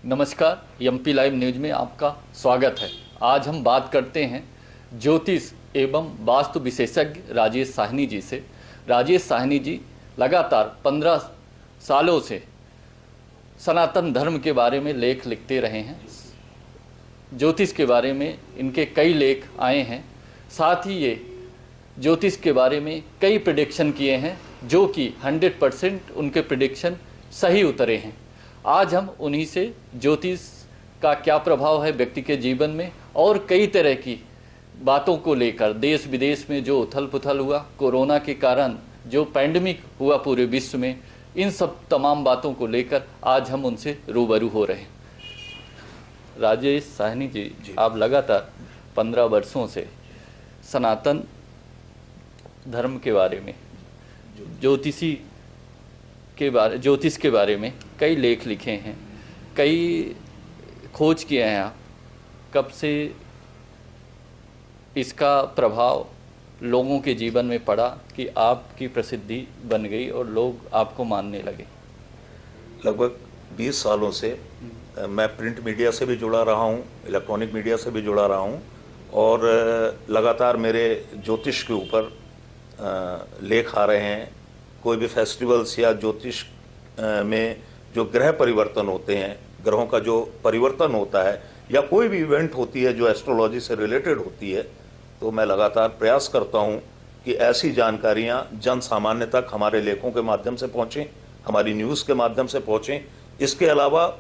नमस्कार, MP live news में आपका स्वागत है। आज हम बात करते हैं ज्योतिष एवं वास्तु विशेषज्ञ राजेश साहनी जी से। राजेश साहनी जी लगातार 15 सालों से सनातन धर्म के बारे में लेख लिखते रहे हैं। ज्योतिष के बारे में इनके कई लेख आए हैं। साथ ही ये ज्योतिष के बारे में कई प्रेडिक्शन किए हैं जो कि 100% उनके प्रेडिक्शन सही उतरे हैं। आज हम उन्हीं से ज्योतिष का क्या प्रभाव है व्यक्ति के जीवन में और कई तरह की बातों को लेकर, देश विदेश में जो उथल पुथल हुआ, कोरोना के कारण जो पैंडेमिक हुआ पूरे विश्व में, इन सब तमाम बातों को लेकर आज हम उनसे रूबरू हो रहे हैं। राजेश साहनी जी, आप लगातार 15 वर्षों से सनातन धर्म के बारे में, ज्योतिष के बारे में कई लेख लिखे हैं, कई खोज किए हैं। आप कब से इसका प्रभाव लोगों के जीवन में पड़ा कि आपकी प्रसिद्धि बन गई और लोग आपको मानने लगे? लगभग 20 सालों से मैं प्रिंट मीडिया से भी जुड़ा रहा हूँ, इलेक्ट्रॉनिक मीडिया से भी जुड़ा रहा हूँ और लगातार मेरे ज्योतिष के ऊपर लेख आ रहे हैं। कोई भी फेस्टिवल्स या ज्योतिष में जो ग्रह परिवर्तन होते हैं, ग्रहों का जो परिवर्तन होता है, या कोई भी इवेंट होती है जो एस्ट्रोलॉजी से रिलेटेड होती है, तो मैं लगातार प्रयास करता हूं कि ऐसी जानकारियां जन सामान्य तक हमारे लेखों के माध्यम से पहुंचें, हमारी न्यूज़ के माध्यम से पहुंचें। इसके अलावा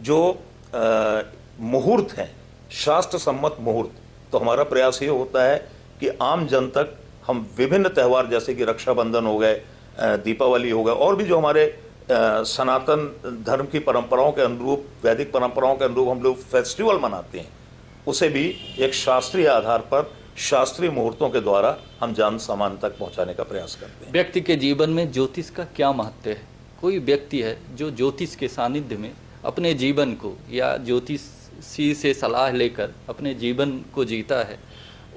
जो मुहूर्त हैं, शास्त्र सम्मत मुहूर्त, तो हमारा प्रयास ये होता है कि आम जन तक हम विभिन्न त्यौहार जैसे कि रक्षाबंधन हो गए, दीपावली हो गए, और भी जो हमारे सनातन धर्म की परंपराओं के अनुरूप, वैदिक परंपराओं के अनुरूप हम लोग फेस्टिवल मनाते हैं, उसे भी एक शास्त्रीय आधार पर, शास्त्रीय मुहूर्तों के द्वारा हम जन सामान्य तक पहुंचाने का प्रयास करते हैं। व्यक्ति के जीवन में ज्योतिष का क्या महत्व है? कोई व्यक्ति है जो ज्योतिष के सानिध्य में अपने जीवन को या ज्योतिषी से सलाह लेकर अपने जीवन को जीता है,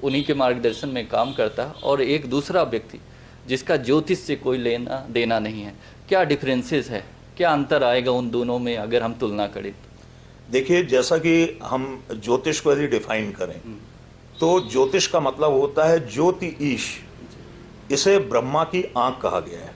उन्हीं के मार्गदर्शन में काम करता है, और एक दूसरा व्यक्ति जिसका ज्योतिष से कोई लेना देना नहीं है, क्या डिफरेंसेस है, क्या अंतर आएगा उन दोनों में अगर हम तुलना करें? देखिए, जैसा कि हम ज्योतिष को यदि डिफाइन करें तो ज्योतिष का मतलब होता है ज्योति ईश। इसे ब्रह्मा की आंख कहा गया है।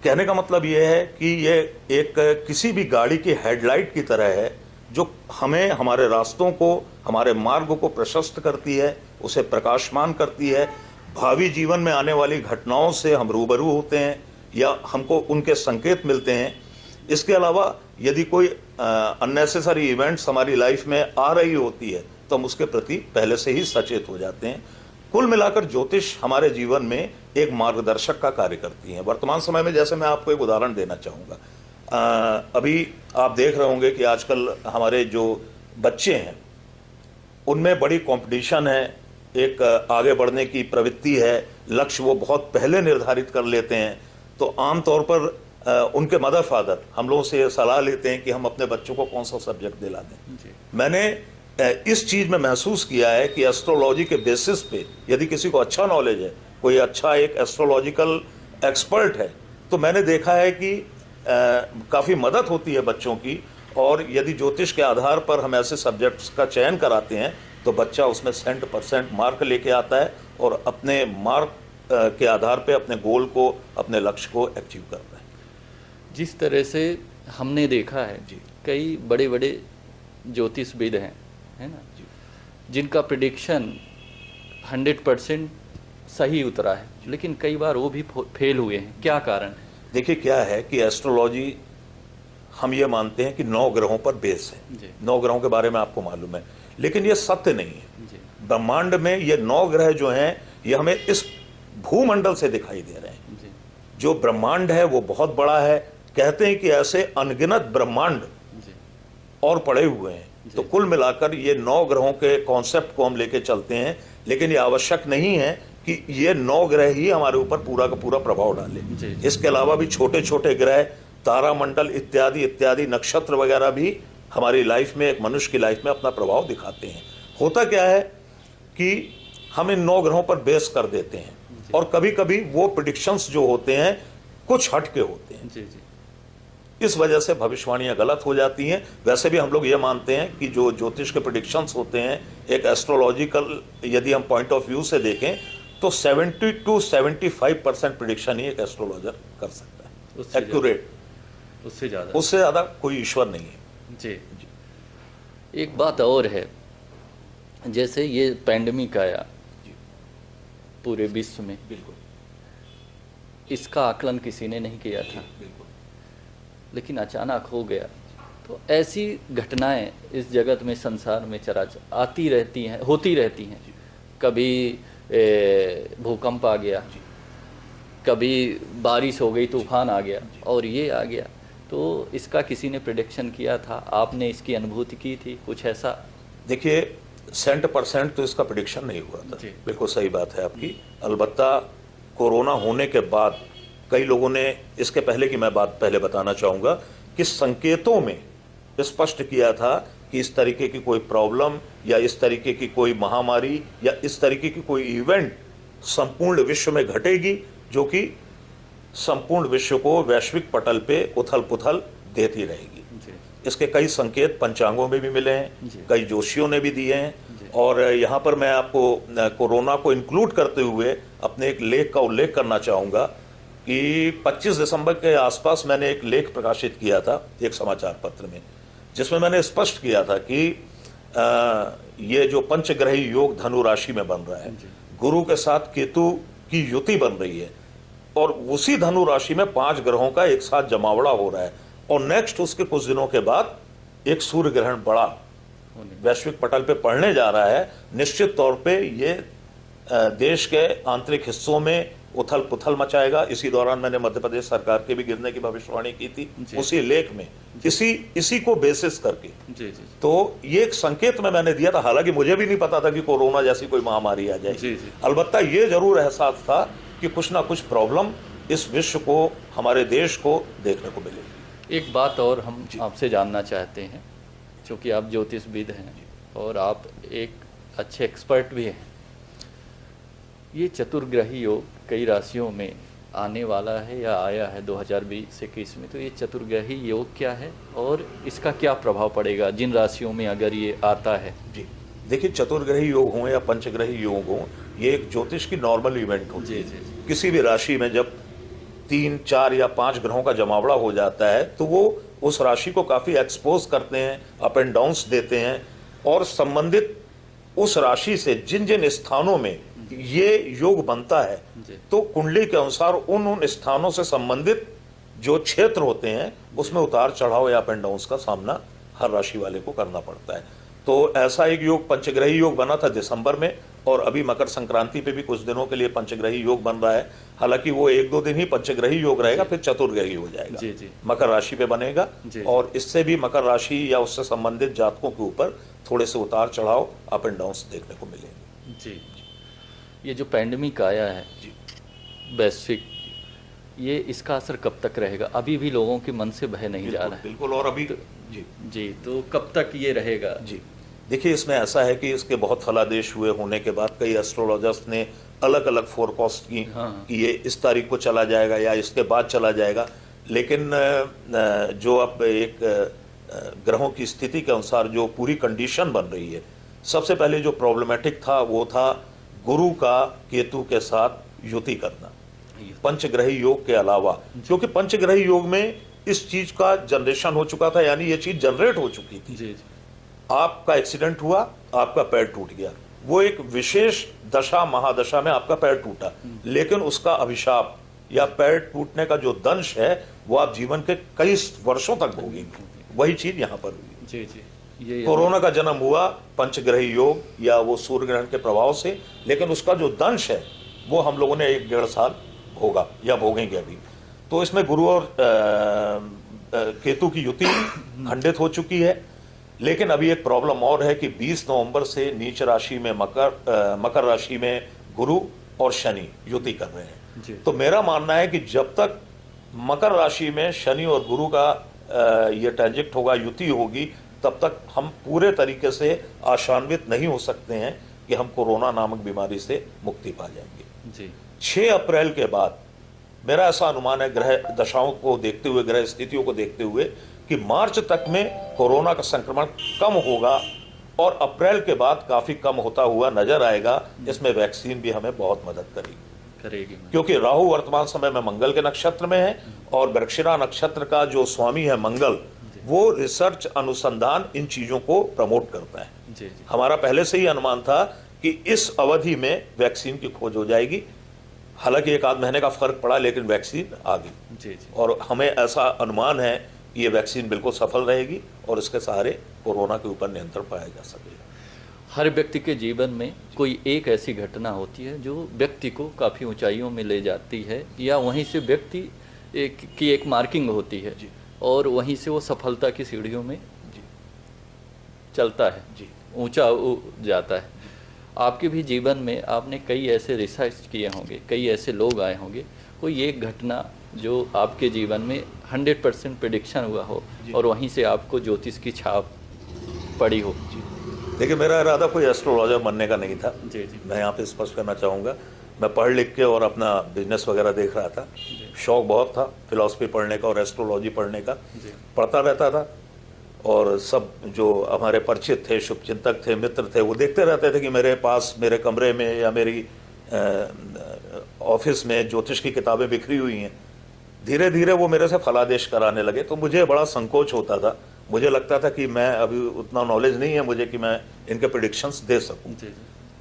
कहने का मतलब यह है कि ये एक किसी भी गाड़ी की हेडलाइट की तरह है जो हमें, हमारे रास्तों को, हमारे मार्ग को प्रशस्त करती है, उसे प्रकाशमान करती है। भावी जीवन में आने वाली घटनाओं से हम रूबरू होते हैं या हमको उनके संकेत मिलते हैं। इसके अलावा यदि कोई अननेसेसरी इवेंट्स हमारी लाइफ में आ रही होती है तो हम उसके प्रति पहले से ही सचेत हो जाते हैं। कुल मिलाकर ज्योतिष हमारे जीवन में एक मार्गदर्शक का कार्य करती है। वर्तमान समय में जैसे मैं आपको एक उदाहरण देना चाहूँगा, अभी आप देख रहे होंगे कि आजकल हमारे जो बच्चे हैं उनमें बड़ी कंपटीशन है, एक आगे बढ़ने की प्रवृत्ति है, लक्ष्य वो बहुत पहले निर्धारित कर लेते हैं। तो आमतौर पर उनके मदर फादर हम लोगों से सलाह लेते हैं कि हम अपने बच्चों को कौन सा सब्जेक्ट दिला दें। मैंने इस चीज़ में महसूस किया है कि एस्ट्रोलॉजी के बेसिस पे यदि किसी को अच्छा नॉलेज है, कोई अच्छा एक एस्ट्रोलॉजिकल एक्सपर्ट है, तो मैंने देखा है कि काफ़ी मदद होती है बच्चों की। और यदि ज्योतिष के आधार पर हम ऐसे सब्जेक्ट्स का चयन कराते हैं तो बच्चा उसमें 100% मार्क लेके आता है और अपने मार्क के आधार पे अपने गोल को, अपने लक्ष्य को अचीव करता है। जिस तरह से हमने देखा है जी, कई बड़े बड़े ज्योतिषविद हैं, है ना जी, जिनका प्रेडिक्शन 100% सही उतरा है, लेकिन कई बार वो भी फेल हुए हैं। क्या कारण है? देखिए, क्या है कि एस्ट्रोलॉजी हम ये मानते हैं कि 9 ग्रहों पर बेस है। 9 ग्रहों के बारे में आपको मालूम है, लेकिन ये सत्य नहीं है। ब्रह्मांड में ये 9 ग्रह जो हैं, ये हमें इस भूमंडल से दिखाई दे रहे हैं। जो ब्रह्मांड है वो बहुत बड़ा है। कहते हैं कि ऐसे अनगिनत ब्रह्मांड और पड़े हुए हैं। तो कुल मिलाकर ये 9 ग्रहों के कॉन्सेप्ट को हम लेके चलते हैं, लेकिन ये आवश्यक नहीं है कि ये 9 ग्रह ही हमारे ऊपर पूरा का पूरा प्रभाव डाले। इसके अलावा भी छोटे छोटे ग्रह, तारामंडल इत्यादि इत्यादि, नक्षत्र वगैरह भी हमारी लाइफ में, एक मनुष्य की लाइफ में अपना प्रभाव दिखाते हैं। होता क्या है कि हम इन 9 ग्रहों पर बेस कर देते हैं और कभी कभी वो प्रेडिक्शंस जो होते हैं कुछ हट के होते हैं। इस वजह से भविष्यवाणियां गलत हो जाती हैं। वैसे भी हम लोग ये मानते हैं कि जो ज्योतिष के प्रेडिक्शंस होते हैं, एक एस्ट्रोलॉजिकल यदि हम पॉइंट ऑफ व्यू से देखें तो 70 to 75% प्रेडिक्शन ही एक एस्ट्रोलॉजर कर सकता है, एक्यूरेट। उससे ज़्यादा कोई ईश्वर नहीं है। जी। एक बात और है, जैसे ये पैंडेमिक आया पूरे विश्व में, बिल्कुल इसका आकलन किसी ने नहीं किया था, बिल्कुल, लेकिन अचानक हो गया। तो ऐसी घटनाएं इस जगत में, संसार में चराचर आती रहती हैं, होती रहती हैं। कभी भूकंप आ गया, कभी बारिश हो गई, तूफान आ गया, और ये आ गया। तो इसका किसी ने प्रेडिक्शन किया था? आपने इसकी अनुभूति की थी कुछ ऐसा? देखिए 100% तो इसका प्रेडिक्शन नहीं हुआ था, बिल्कुल सही बात है आपकी। अलबत्ता कोरोना होने के बाद कई लोगों ने, इसके पहले की मैं बात पहले बताना चाहूँगा कि संकेतों में स्पष्ट किया था कि इस तरीके की कोई प्रॉब्लम या इस तरीके की कोई महामारी या इस तरीके की कोई इवेंट संपूर्ण विश्व में घटेगी, जो कि संपूर्ण विश्व को वैश्विक पटल पे उथल पुथल देती रहेगी। इसके कई संकेत पंचांगों में भी मिले हैं, कई जोशियों ने भी दिए हैं। और यहाँ पर मैं आपको कोरोना को इंक्लूड करते हुए अपने एक लेख का उल्लेख करना चाहूँगा कि 25 दिसंबर के आसपास मैंने एक लेख प्रकाशित किया था एक समाचार पत्र में, जिसमें मैंने स्पष्ट किया था कि ये जो पंचग्रही योग धनु राशि में बन रहा है, गुरु के साथ केतु की युति बन रही है, और उसी धनु राशि में 5 ग्रहों का एक साथ जमावड़ा हो रहा है, और नेक्स्ट उसके कुछ दिनों के बाद एक सूर्य ग्रहण बड़ा वैश्विक पटल पे पड़ने जा रहा है। निश्चित तौर पे ये देश के आंतरिक हिस्सों में उथल पुथल मचाएगा। इसी दौरान मैंने मध्य प्रदेश सरकार के भी गिरने की भविष्यवाणी की थी उसी लेख में, इसी को बेसिस करके। तो ये एक संकेत में मैंने दिया था, हालांकि मुझे भी नहीं पता था कि कोरोना जैसी कोई महामारी आ जाएगी। अलबत्ता ये जरूर एहसास था कि कुछ ना कुछ प्रॉब्लम इस विश्व को, हमारे देश को देखने को मिलेगी। एक बात और हम आपसे जानना चाहते हैं, क्योंकि आप ज्योतिषविद हैं और आप एक अच्छे एक्सपर्ट भी हैं। ये चतुर्ग्रही योग कई राशियों में आने वाला है या आया है 2020-21 में, तो ये चतुर्ग्रही योग क्या है और इसका क्या प्रभाव पड़ेगा जिन राशियों में अगर ये आता है? जी देखिए, चतुर्ग्रही योग हों या पंचग्रही योग हों, ये एक ज्योतिष की नॉर्मल इवेंट होती है। किसी भी राशि में जब 3, 4 या 5 ग्रहों का जमावड़ा हो जाता है तो वो उस राशि को काफ़ी एक्सपोज करते हैं, अप एंड डाउन्स देते हैं, और संबंधित उस राशि से जिन जिन स्थानों में ये योग बनता है तो कुंडली के अनुसार उन स्थानों से संबंधित जो क्षेत्र होते हैं उसमें उतार चढ़ाव या अप एंड डाउन्स का सामना हर राशि वाले को करना पड़ता है। तो ऐसा एक योग पंचग्रही योग बना था दिसंबर में, और अभी मकर संक्रांति पे भी कुछ दिनों के लिए पंचग्रही योग बन रहा है। हालांकि वो 1-2 दिन ही पंचग्रही योग रहेगा, फिर चतुर्ग्रही हो जाएगा, मकर राशि पे बनेगा, और इससे भी मकर राशि या उससे संबंधित जातकों के ऊपर थोड़े से उतार चढ़ाव अप एंड डाउन्स देखने को मिलेंगे। जी, ये जो पैंडेमिक आया है वैश्विक, ये इसका असर कब तक रहेगा? अभी भी लोगों के मन से भय नहीं जा रहा है। बिल्कुल, और अभी जी तो कब तक ये रहेगा? जी देखिए, इसमें ऐसा है कि इसके बहुत फलादेश हुए होने के बाद कई एस्ट्रोलॉजर्स ने अलग अलग फोरकास्ट की कि ये इस तारीख को चला जाएगा या इसके बाद चला जाएगा, लेकिन जो अब एक ग्रहों की स्थिति के अनुसार जो पूरी कंडीशन बन रही है, सबसे पहले जो प्रॉब्लमेटिक था वो था गुरु का केतु के साथ युति करना पंचग्रही योग के अलावा, क्योंकि पंचग्रही योग में इस चीज का जनरेशन हो चुका था, यानी ये चीज जनरेट हो चुकी थी। आपका एक्सीडेंट हुआ, आपका पैर टूट गया, वो एक विशेष दशा महादशा में आपका पैर टूटा, लेकिन उसका अभिशाप या पैर टूटने का जो दंश है वो आप जीवन के कई वर्षों तक भोगेंगे। वही चीज यहाँ पर हुई। ये कोरोना का जन्म हुआ पंचग्रही योग या वो सूर्य ग्रहण के प्रभाव से, लेकिन उसका जो दंश है वो हम लोगों ने 1-1.5 साल भोगा या भोगेंगे अभी। तो इसमें गुरु और केतु की युति खंडित हो चुकी है, लेकिन अभी एक प्रॉब्लम और है कि 20 नवंबर से नीच राशि में मकर राशि में गुरु और शनि युति कर रहे हैं। तो मेरा मानना है कि जब तक मकर राशि में शनि और गुरु का ये ट्रांजिट होगा, युति होगी, तब तक हम पूरे तरीके से आशान्वित नहीं हो सकते हैं कि हम कोरोना नामक बीमारी से मुक्ति पा जाएंगे। 6 अप्रैल के बाद मेरा ऐसा अनुमान है ग्रह दशाओं को देखते हुए, ग्रह स्थितियों को देखते हुए, कि मार्च तक में कोरोना का संक्रमण कम होगा और अप्रैल के बाद काफी कम होता हुआ नजर आएगा। इसमें वैक्सीन भी हमें बहुत मदद करेगी, क्योंकि राहु वर्तमान समय में मंगल के नक्षत्र में है और वृक्षिरा नक्षत्र का जो स्वामी है मंगल, वो रिसर्च अनुसंधान इन चीजों को प्रमोट करता है। जी। हमारा पहले से ही अनुमान था कि इस अवधि में वैक्सीन की खोज हो जाएगी। हालांकि एक आध महीने का फर्क पड़ा, लेकिन वैक्सीन आ गई। जी। और हमें ऐसा अनुमान है कि ये वैक्सीन बिल्कुल सफल रहेगी और इसके सहारे कोरोना के ऊपर नियंत्रण पाया जा सकेगा। हर व्यक्ति के जीवन में कोई एक ऐसी घटना होती है जो व्यक्ति को काफ़ी ऊंचाइयों में ले जाती है, या वहीं से व्यक्ति की एक मार्किंग होती है और वहीं से वो सफलता की सीढ़ियों में चलता है, ऊंचा जाता है। आपके भी जीवन में आपने कई ऐसे रिसर्च किए होंगे, कई ऐसे लोग आए होंगे, कोई एक घटना जो आपके जीवन में 100% प्रेडिक्शन हुआ हो और वहीं से आपको ज्योतिष की छाप पड़ी हो। देखिए, मेरा इरादा कोई एस्ट्रोलॉजर बनने का नहीं था। जी। मैं यहाँ पे स्पष्ट करना चाहूँगा, मैं पढ़ लिख के और अपना बिजनेस वगैरह देख रहा था। शौक बहुत था फिलॉसफी पढ़ने का और एस्ट्रोलॉजी पढ़ने का, पढ़ता रहता था। और सब जो हमारे परिचित थे, शुभचिंतक थे, मित्र थे, वो देखते रहते थे कि मेरे पास, मेरे कमरे में या मेरी ऑफिस में ज्योतिष की किताबें बिखरी हुई हैं। धीरे धीरे वो मेरे से फलादेश कराने लगे, तो मुझे बड़ा संकोच होता था। मुझे लगता था कि मैं अभी उतना नॉलेज नहीं है मुझे कि मैं इनके प्रेडिक्शंस दे सकूं।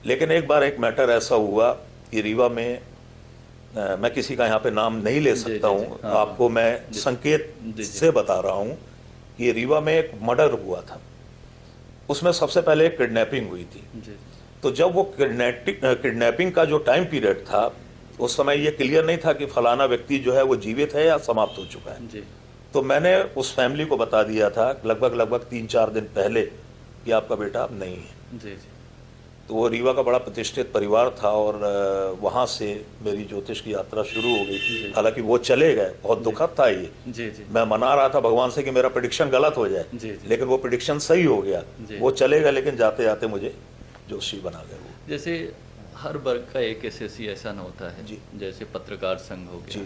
लेकिन एक बार एक मैटर ऐसा हुआ कि रीवा में, मैं किसी का यहाँ पे नाम नहीं ले सकता हूँ, आपको मैं संकेत से बता रहा हूँ कि रीवा में एक मर्डर हुआ था। उसमें सबसे पहले एक किडनैपिंग हुई थी। तो जब वो किडनैपिंग का जो टाइम पीरियड था, उस समय ये क्लियर नहीं था कि फलाना व्यक्ति जो है वो जीवित है या समाप्त हो चुका है। तो मैंने उस फैमिली को बता दिया था लगभग 3-4 दिन पहले कि आपका बेटा अब नहीं है। तो वो रीवा का बड़ा प्रतिष्ठित परिवार था और वहाँ से मेरी ज्योतिष की यात्रा शुरू हो गई। हालांकि वो चले गए, बहुत दुखद था ये। मैं मना रहा था भगवान से कि मेरा प्रेडिक्शन गलत हो जाए, लेकिन वो प्रेडिक्शन सही हो गया। वो चले गए, लेकिन जाते जाते मुझे जोशी बना गए वो। जैसे हर वर्ग का एक एसोसिएशन होता है, जैसे पत्रकार संघ हो गया,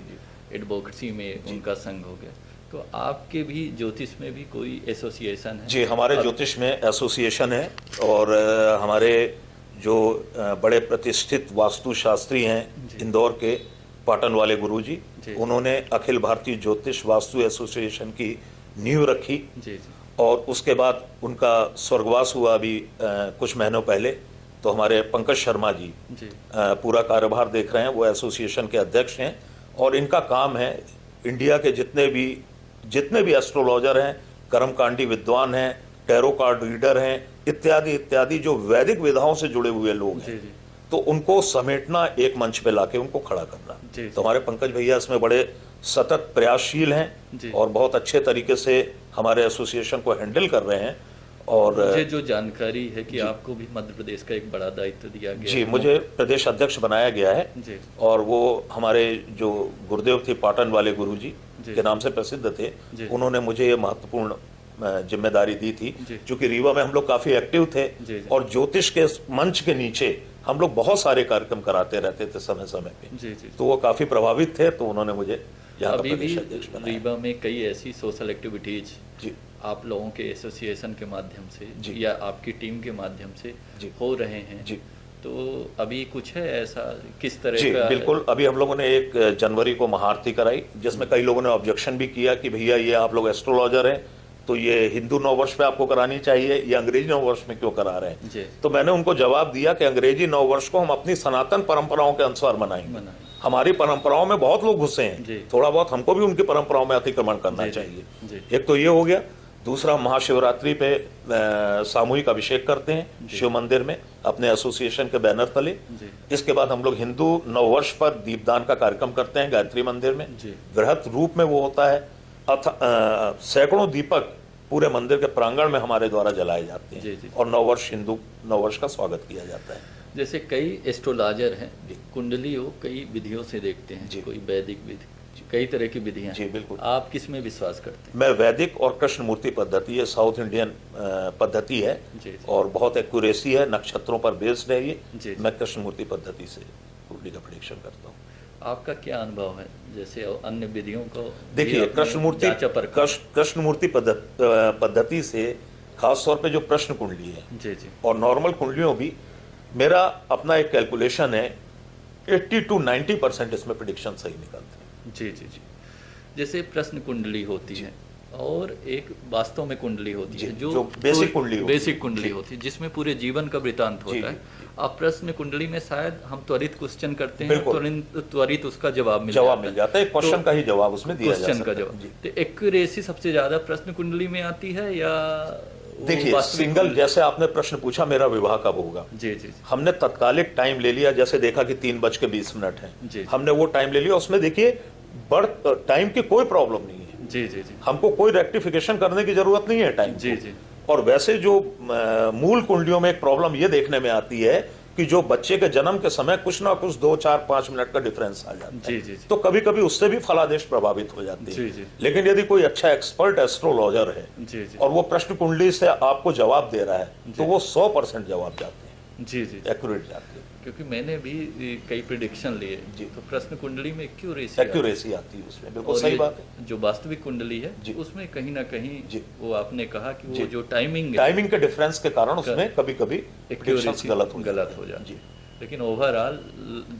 एडवोकेसी में उनका संघ हो गया, तो आपके भी ज्योतिष में भी कोई एसोसिएशन है? जी, हमारे ज्योतिष में एसोसिएशन है और हमारे जो बड़े प्रतिष्ठित वास्तुशास्त्री हैं इंदौर के, पाटन वाले गुरुजी, उन्होंने अखिल भारतीय ज्योतिष वास्तु एसोसिएशन की नींव रखी। और उसके बाद उनका स्वर्गवास हुआ अभी कुछ महीनों पहले। तो हमारे पंकज शर्मा जी पूरा कारोबार देख रहे हैं, वो एसोसिएशन के अध्यक्ष हैं। और इनका काम है इंडिया के जितने भी एस्ट्रोलॉजर हैं, कर्मकांडी विद्वान हैं, टैरो कार्ड रीडर हैं, इत्यादि इत्यादि जो वैदिक विधाओं से जुड़े हुए लोग हैं, तो उनको समेटना, एक मंच पे लाके उनको खड़ा करना। तो हमारे पंकज भैया इसमें बड़े सतत प्रयासशील हैं और बहुत अच्छे तरीके से हमारे एसोसिएशन को हैंडल कर रहे हैं। और मुझे जो जानकारी है कि आपको भी मध्य प्रदेश का एक बड़ा दायित्व दिया गया जी, मुझे प्रदेश अध्यक्ष बनाया गया है। और वो हमारे जो गुरुदेव थे पाटन वाले गुरुजी के नाम से प्रसिद्ध थे, उन्होंने मुझे ये महत्वपूर्ण जिम्मेदारी दी थी। क्योंकि रीवा में हम लोग काफी एक्टिव थे और ज्योतिष के मंच के नीचे हम लोग बहुत सारे कार्यक्रम कराते रहते थे समय समय पे। तो वो काफी प्रभावित थे, तो उन्होंने मुझे यहाँ का प्रदेश अध्यक्ष बनाया। रीवा में कई ऐसी सोशल एक्टिविटीज आप लोगों के एसोसिएशन के माध्यम से या आपकी टीम के माध्यम से हो रहे हैं। तो अभी कुछ है ऐसा, किस तरह का? बिल्कुल, अभी हम लोगों ने 1 जनवरी को महाआरती कराई, जिसमें कई लोगों ने ऑब्जेक्शन भी किया कि भैया ये आप लोग एस्ट्रोलॉजर हैं, तो ये हिंदू नववर्ष पे आपको करानी चाहिए, ये अंग्रेजी नववर्ष में क्यों करा रहे हैं? तो मैंने उनको जवाब दिया कि अंग्रेजी नववर्ष को हम अपनी सनातन परंपराओं के अनुसार मनाएंगे। हमारी परंपराओं में बहुत लोग घुसे हैं, थोड़ा बहुत हमको भी उनकी परंपराओं में अतिक्रमण करना चाहिए। एक तो ये हो गया। दूसरा, महाशिवरात्रि पे सामूहिक अभिषेक करते हैं शिव मंदिर में अपने एसोसिएशन के बैनर तले। इसके बाद हम लोग हिंदू नववर्ष पर दीपदान का कार्यक्रम करते हैं गायत्री मंदिर में, वृहत रूप में वो होता है। सैकड़ों दीपक पूरे मंदिर के प्रांगण में हमारे द्वारा जलाए जाते हैं और नववर्ष, हिंदू नववर्ष का स्वागत किया जाता है। जैसे कई एस्ट्रोलॉजर हैं, कुंडली हो कई विधियों से देखते हैं, कोई वैदिक विधि, कई तरह की विधियां। जी बिल्कुल। आप किस में विश्वास करते हैं? मैं वैदिक और कृष्ण मूर्ति पद्धति, ये साउथ इंडियन पद्धति है और बहुत एक्यूरेसी है, नक्षत्रों पर बेस्ड है ये। मैं कृष्ण मूर्ति पद्धति से कुंडली का प्रेडिक्शन करता हूँ। आपका क्या अनुभव है, जैसे अन्य विधियों को देखिए, कृष्णमूर्ति पद्धति से खास तौर पे जो प्रश्न कुंडली है जी जी और नॉर्मल कुंडलियों भी, मेरा अपना एक कैलकुलेशन है 80 to 90% इसमें प्रिडिक्शन सही निकलते हैं। जी जी जी। जैसे प्रश्न कुंडली होती है और एक वास्तव में कुंडली होती है जो बेसिक कुंडली होती है। बेसिक कुंडली होती है जिसमें पूरे जीवन का वृतांत होता है। अब प्रश्न कुंडली में शायद हम त्वरित क्वेश्चन करते हैं, त्वरित उसका जवाब मिल जाता है, क्वेश्चन का ही जवाब उसमें दिया जाता है। क्वेश्चन का जवाब, तो एक्यूरेसी सबसे ज्यादा प्रश्न कुंडली में आती है या? देखिए, सिंगल, जैसे आपने प्रश्न पूछा मेरा विवाह कब होगा, जी जी, हमने तत्कालिक टाइम ले लिया, जैसे देखा कि 3:20 है, हमने वो टाइम ले लिया। उसमें देखिए बर्थ टाइम की कोई प्रॉब्लम नहीं है। जी जी जी, हमको कोई रेक्टिफिकेशन करने की जरूरत नहीं है टाइम। जी जी। और वैसे जो मूल कुंडलियों में एक प्रॉब्लम ये देखने में आती है कि जो बच्चे के जन्म के समय कुछ ना कुछ 2, 4, 5 मिनट का डिफरेंस आ जाता है। जी जी, तो कभी कभी उससे भी फलादेश प्रभावित हो जाती है। जी जी। लेकिन यदि कोई अच्छा एक्सपर्ट एस्ट्रोलॉजर है जी जी, और वो प्रश्न कुंडली से आपको जवाब दे रहा है तो वो 100% जवाब जाते हैं। जी जी, एक्यूरेट जाते हैं। क्योंकि मैंने भी कई प्रिडिक्शन लिए जी, तो प्रश्न कुंडली में एक्यूरेसी आती है उसमें, बिल्कुल सही बात है। जो वास्तविक कुंडली है उसमें कहीं ना कहीं वो आपने कहा कि वो जो टाइमिंग के डिफरेंस के कारण उसमें कभी कभी एक्यूरेसी गलत हो जाती है। लेकिन ओवरऑल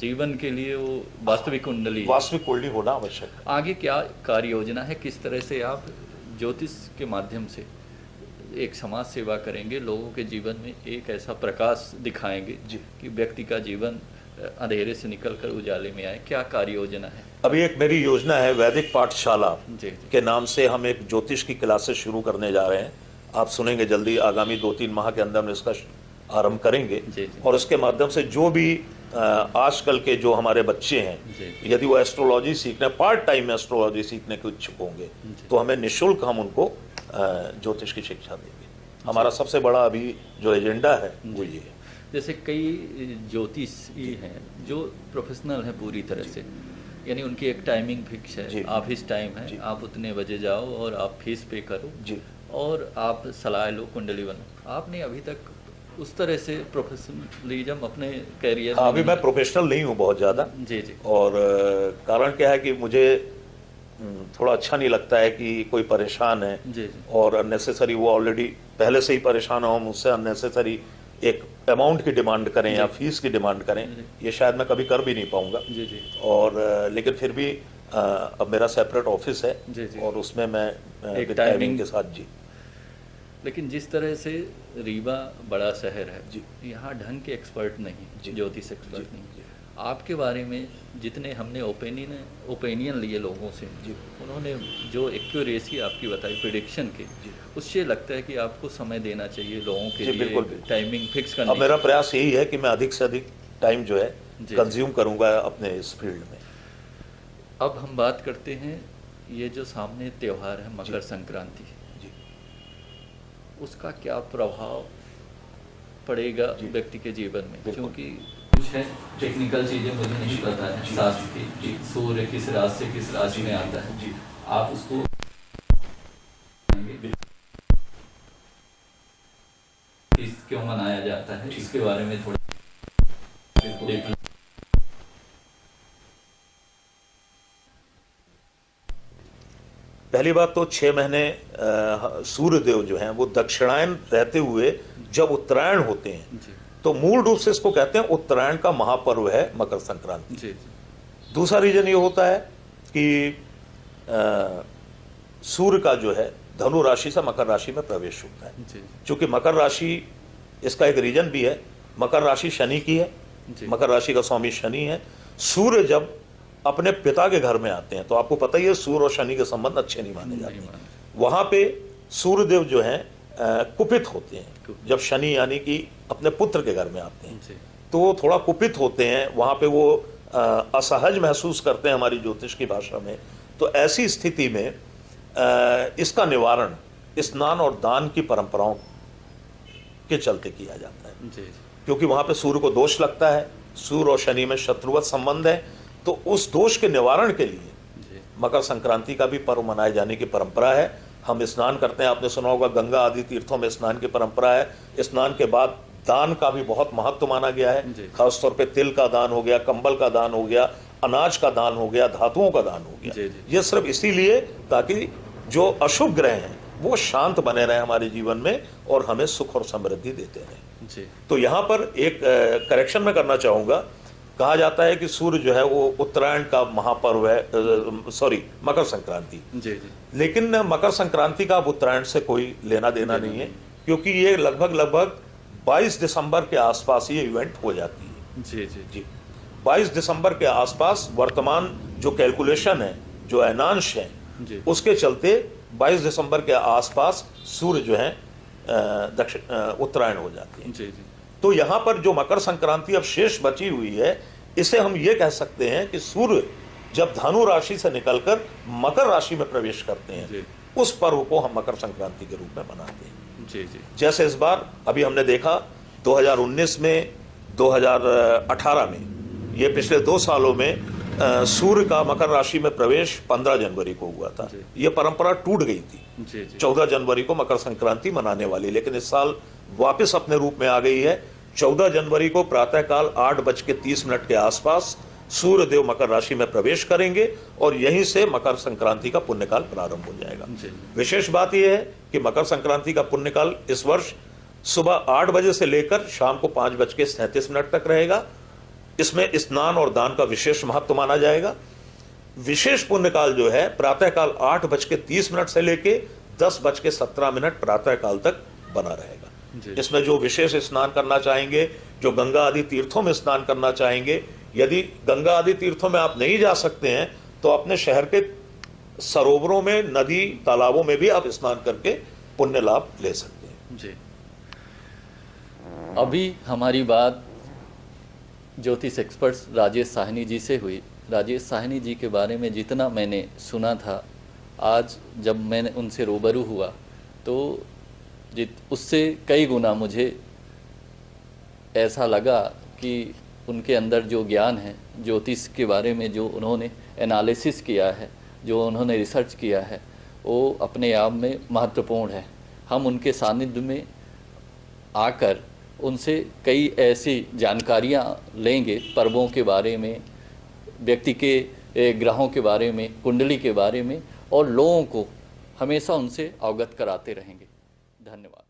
जीवन के लिए वो वास्तविक कुंडली होना आवश्यक है। आगे क्या कार्य योजना है, किस तरह से आप ज्योतिष के माध्यम से एक समाज सेवा करेंगे, लोगों के जीवन में एक ऐसा प्रकाश दिखाएंगे कि व्यक्ति का जीवन अंधेरे से निकलकर उजाले में आए, क्या कार्य योजना है? अभी एक मेरी योजना है, वैदिक पाठशाला के नाम से हम एक ज्योतिष की क्लासेस शुरू करने जा रहे हैं। आप सुनेंगे जल्दी, आगामी 2-3 माह के अंदर में इसका आरंभ करेंगे। और इसके माध्यम से जो भी आजकल के जो हमारे बच्चे हैं, यदि वो एस्ट्रोलॉजी सीखने, पार्ट टाइम एस्ट्रोलॉजी सीखने के इच्छुक होंगे तो हमें निःशुल्क हम उनको ज्योतिष की शिक्षा देंगे। हमारा सबसे बड़ा अभी जो एजेंडा है वो ये है। जैसे कई ज्योतिषी हैं जो प्रोफेशनल हैं पूरी तरह से, यानी उनकी एक टाइमिंग फिक्स है, ऑफिस टाइम है, आप उतने बजे जाओ और आप फीस पे करो और आप सलाह लो, कुंडली बनो। आपने अभी तक उस तरह से प्रोफेशनलिज्म अपने कैरियर में? अभी मैं प्रोफेशनल नहीं हूँ बहुत ज़्यादा। जी जी। और कारण क्या है कि मुझे थोड़ा अच्छा नहीं लगता है कि कोई परेशान है जी। और अननेसेसरी, वो ऑलरेडी पहले से ही परेशान हो, मुझसे अननेसेसरी एक अमाउंट की डिमांड करें या फीस की डिमांड करें, ये शायद मैं कभी कर भी नहीं पाऊंगा। जी जी। और लेकिन फिर भी अब मेरा सेपरेट ऑफिस है और उसमें मैं एक टाइमिंग के साथ जी। लेकिन जिस तरह से रीवा बड़ा शहर है जी, यहाँ ढंग के एक्सपर्ट नहीं, ज्योतिष एक्सपर्ट नहीं। आपके बारे में जितने हमने ओपिनियन लिए लोगों से, उन्होंने जो एक्यूरेसी आपकी बताई प्रिडिक्शन की, उससे लगता है कि आपको समय देना चाहिए लोगों के लिए, बिल्कुल टाइमिंग फिक्स करने। अब मेरा प्रयास यही है कि मैं अधिक से अधिक टाइम जो है कंज्यूम करूंगा अपने इस फील्ड में। अब हम बात करते हैं, ये जो सामने त्यौहार है मकर संक्रांति, उसका क्या प्रभाव पड़ेगा व्यक्ति के जीवन में? क्योंकि कुछ है टेक्निकल चीजें मुझे नहीं पता है शास्त्र की, सूर्य किस राशि से किस राशि में आता है, आप उसको क्यों मनाया जाता है, इसके बारे में थोड़ा देख। पहली बात तो 6 महीने सूर्यदेव जो हैं वो दक्षिणायन रहते हुए जब उत्तरायण होते हैं तो मूल रूप से इसको कहते हैं उत्तरायण का महापर्व है मकर संक्रांति। दूसरा रीजन ये होता है कि सूर्य का जो है धनु राशि से मकर राशि में प्रवेश होता है। क्योंकि मकर राशि, इसका एक रीजन भी है, मकर राशि शनि की है, मकर राशि का स्वामी शनि है। सूर्य जब अपने पिता के घर में आते हैं तो आपको पता ही है सूर्य और शनि के संबंध अच्छे नहीं माने जाते। वहां पे सूर्यदेव जो हैं कुपित होते हैं जब शनि यानी कि अपने पुत्र के घर में आते हैं, तो वो थोड़ा कुपित होते हैं, वहां पे वो असहज महसूस करते हैं हमारी ज्योतिष की भाषा में। तो ऐसी स्थिति में इसका निवारण स्नान और दान की परंपराओं के चलते किया जाता है। क्योंकि वहां पे सूर्य को दोष लगता है, सूर्य और शनि में शत्रुवत संबंध है, तो उस दोष के निवारण के लिए मकर संक्रांति का भी पर्व मनाए जाने की परंपरा है। हम स्नान करते हैं, आपने सुना होगा गंगा आदि तीर्थों में स्नान की परंपरा है। स्नान के बाद दान का भी बहुत महत्व माना गया है, खासतौर पे तिल का दान हो गया, कंबल का दान हो गया, अनाज का दान हो गया, धातुओं का दान हो गया। जी, जी। ये सिर्फ इसीलिए ताकि जो अशुभ ग्रह हैं वो शांत बने रहे हमारे जीवन में और हमें सुख और समृद्धि देते रहें। जी तो यहाँ पर एक करेक्शन मैं करना चाहूँगा। कहा जाता है कि सूर्य जो है वो उत्तरायण का महापर्व है, सॉरी मकर संक्रांति। जी जी लेकिन मकर संक्रांति का अब उत्तरायण से कोई लेना देना नहीं है, क्योंकि ये लगभग 22 दिसंबर के आसपास ये इवेंट हो जाती है। जी जी जी 22 दिसंबर के आसपास वर्तमान जो कैलकुलेशन है, जो अयनांश है, जी उसके चलते 22 दिसंबर के आसपास सूर्य जो है उत्तरायण हो जाती है। जी जी तो यहाँ पर जो मकर संक्रांति अब शेष बची हुई है, इसे हम ये कह सकते हैं कि सूर्य जब धनु राशि से निकलकर मकर राशि में प्रवेश करते हैं, जी उस पर्व को हम मकर संक्रांति के रूप में मनाते हैं। जी जी जैसे इस बार अभी हमने देखा 2019 में, 2018 में, ये पिछले 2 सालों में सूर्य का मकर राशि में प्रवेश 15 जनवरी को हुआ था। ये परंपरा टूट गई थी। जी जी 14 जनवरी को मकर संक्रांति मनाने वाली, लेकिन इस साल वापस अपने रूप में आ गई है। 14 जनवरी को प्रातःकाल 8:30 के आसपास सूर्य देव मकर राशि में प्रवेश करेंगे और यहीं से मकर संक्रांति का पुण्यकाल प्रारंभ हो जाएगा। जी विशेष बात यह है कि मकर संक्रांति का पुण्यकाल इस वर्ष सुबह 8 बजे से लेकर शाम को 5:37 तक रहेगा। इसमें स्नान और दान का विशेष महत्व माना जाएगा। विशेष पुण्यकाल जो है प्रातःकाल 8:30 से लेके 10:17 प्रातःकाल तक बना रहेगा। इसमें जो विशेष स्नान करना चाहेंगे, जो गंगा आदि तीर्थों में स्नान करना चाहेंगे, यदि गंगा आदि तीर्थों में आप नहीं जा सकते हैं तो अपने शहर के सरोवरों में, नदी तालाबों में भी आप स्नान करके पुण्य लाभ ले सकते हैं। जी अभी हमारी बात ज्योतिष एक्सपर्ट्स राजेश साहनी जी से हुई। राजेश साहनी जी के बारे में जितना मैंने सुना था, आज जब मैंने उनसे रूबरू हुआ तो उससे कई गुना मुझे ऐसा लगा कि उनके अंदर जो ज्ञान है ज्योतिष के बारे में, जो उन्होंने एनालिसिस किया है, जो उन्होंने रिसर्च किया है, वो अपने आप में महत्वपूर्ण है। हम उनके सानिध्य में आकर उनसे कई ऐसी जानकारियाँ लेंगे पर्वों के बारे में, व्यक्ति के ग्रहों के बारे में, कुंडली के बारे में, और लोगों को हमेशा उनसे अवगत कराते रहेंगे। धन्यवाद।